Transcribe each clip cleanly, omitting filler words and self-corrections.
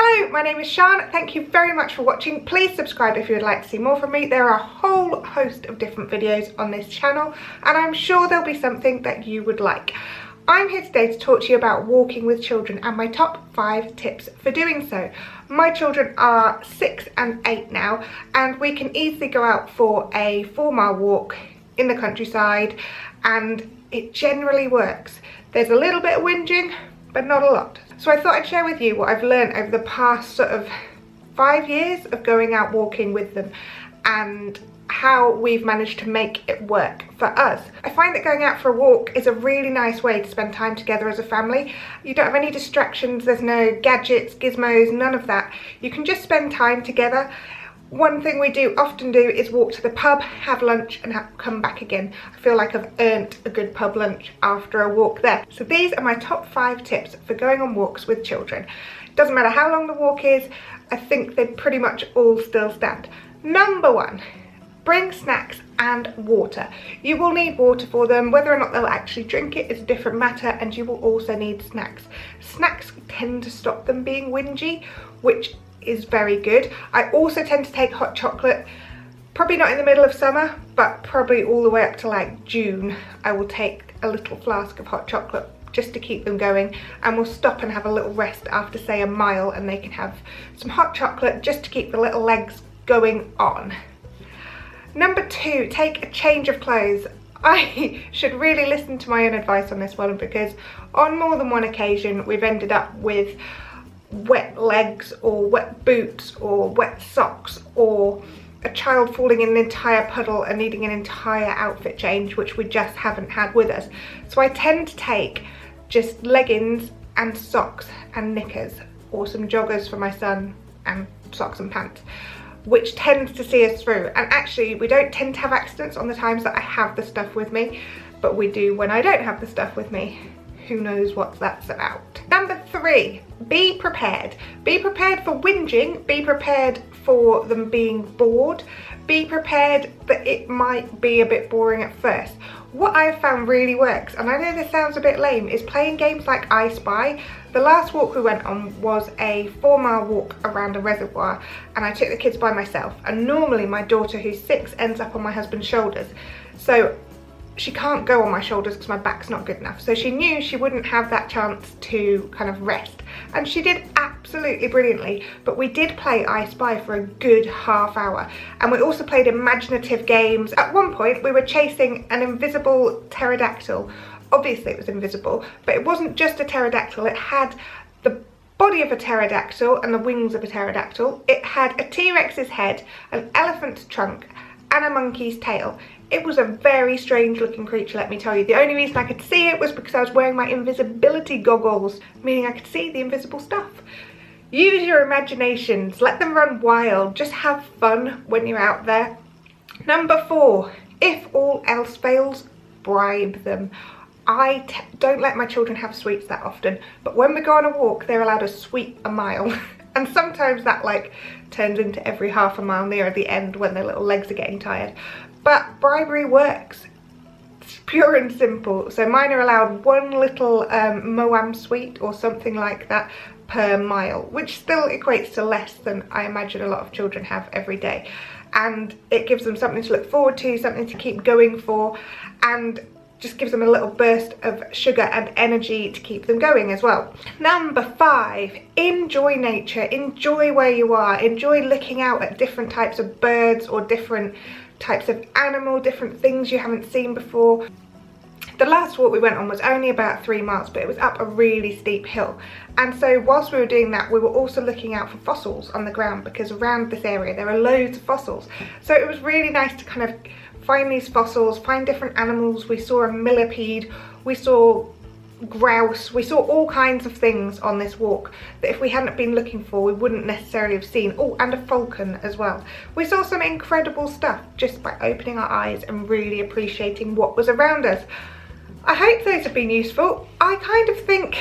Hello, my name is Sian. Thank you very much for watching. Please subscribe if you would like to see more from me. There are a whole host of different videos on this channel and I'm sure there'll be something that you would like. I'm here today to talk to you about walking with children and my top 5 tips for doing so. My children are 6 and 8 now and we can easily go out for a 4-mile walk in the countryside and it generally works. There's a little bit of whinging, but not a lot. So I thought I'd share with you what I've learned over the past sort of 5 years of going out walking with them and how we've managed to make it work for us. I find that going out for a walk is a really nice way to spend time together as a family. You don't have any distractions, there's no gadgets, gizmos, none of that. You can just spend time together. One thing we often do is walk to the pub, have lunch and come back again. I feel like I've earned a good pub lunch after a walk there. So these are my top 5 tips for going on walks with children. Doesn't matter how long the walk is, I think they pretty much all still stand. Number 1, bring snacks and water. You will need water for them. Whether or not they'll actually drink it is a different matter, and you will also need snacks. Snacks tend to stop them being whingy, which is very good. I also tend to take hot chocolate, probably not in the middle of summer, but probably all the way up to like June. I will take a little flask of hot chocolate just to keep them going, and we'll stop and have a little rest after say a mile and they can have some hot chocolate just to keep the little legs going on. Number 2, take a change of clothes. I should really listen to my own advice on this one, because on more than one occasion we've ended up with wet legs or wet boots or wet socks or a child falling in an entire puddle and needing an entire outfit change, which we just haven't had with us. So I tend to take just leggings and socks and knickers, or some joggers for my son and socks and pants, which tends to see us through. And actually we don't tend to have accidents on the times that I have the stuff with me, but we do when I don't have the stuff with me. Who knows what that's about. Number 3, be prepared. Be prepared for whinging, be prepared for them being bored, be prepared that it might be a bit boring at first. What I've found really works, and I know this sounds a bit lame, is playing games like I Spy. The last walk we went on was a 4-mile walk around a reservoir and I took the kids by myself, and normally my daughter who's 6 ends up on my husband's shoulders. So she can't go on my shoulders because my back's not good enough. So she knew she wouldn't have that chance to kind of rest. And she did absolutely brilliantly. But we did play I Spy for a good half hour. And we also played imaginative games. At one point we were chasing an invisible pterodactyl. Obviously it was invisible, but it wasn't just a pterodactyl. It had the body of a pterodactyl and the wings of a pterodactyl. It had a T-Rex's head, an elephant's trunk, and a monkey's tail. It was a very strange looking creature, let me tell you. The only reason I could see it was because I was wearing my invisibility goggles, meaning I could see the invisible stuff. Use your imaginations, let them run wild, just have fun when you're out there. Number 4, if all else fails, bribe them. I don't let my children have sweets that often, but when we go on a walk, they're allowed a sweet a mile. And sometimes that like turns into every half a mile near the end when their little legs are getting tired. But bribery works. It's pure and simple. So mine are allowed one little Moam sweet or something like that per mile, which still equates to less than I imagine a lot of children have every day. And it gives them something to look forward to, something to keep going for, and just gives them a little burst of sugar and energy to keep them going as well. Number 5, enjoy nature, enjoy where you are, enjoy looking out at different types of birds or different types of animal, different things you haven't seen before. The last walk we went on was only about 3 miles, but it was up a really steep hill. And so whilst we were doing that, we were also looking out for fossils on the ground, because around this area there are loads of fossils. So it was really nice to kind of find these fossils, find different animals. We saw a millipede, we saw grouse, we saw all kinds of things on this walk that if we hadn't been looking for we wouldn't necessarily have seen. Oh, and a falcon as well. We saw some incredible stuff just by opening our eyes and really appreciating what was around us. I hope those have been useful. I kind of think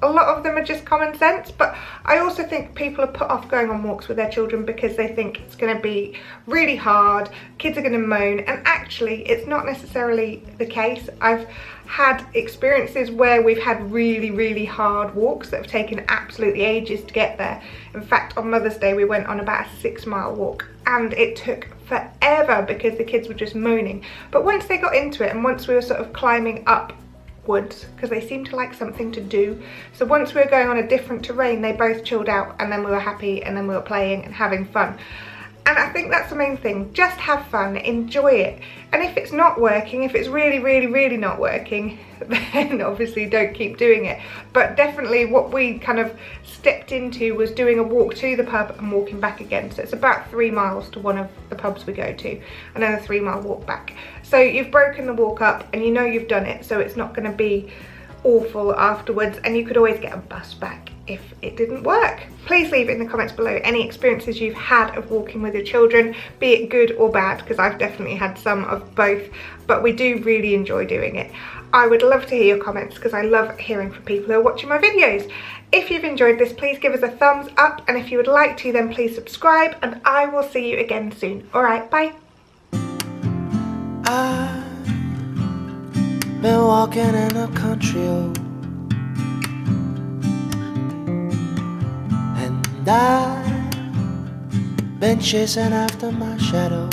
a lot of them are just common sense, but I also think people are put off going on walks with their children because they think it's going to be really hard, kids are going to moan, and actually it's not necessarily the case. I've had experiences where we've had really hard walks that have taken absolutely ages to get there. In fact, on Mother's Day we went on about a 6-mile walk and it took forever because the kids were just moaning. But once they got into it, and once we were sort of climbing up woods, because they seem to like something to do, so once we were going on a different terrain, they both chilled out, and then we were happy, and then we were playing and having fun. And I think that's the main thing, just have fun, enjoy it. And if it's not working, if it's really not working, then obviously don't keep doing it. But definitely what we kind of stepped into was doing a walk to the pub and walking back again. So it's about 3 miles to one of the pubs we go to, and then a 3-mile walk back. So you've broken the walk up and you know you've done it, so it's not going to be awful afterwards, and you could always get a bus back if it didn't work. Please leave in the comments below any experiences you've had of walking with your children, be it good or bad, because I've definitely had some of both, but we do really enjoy doing it. I would love to hear your comments because I love hearing from people who are watching my videos. If you've enjoyed this, please give us a thumbs up, and if you would like to, then please subscribe, and I will see you again soon. Alright, bye. I've been walking in a country road, and I've been chasing after my shadow.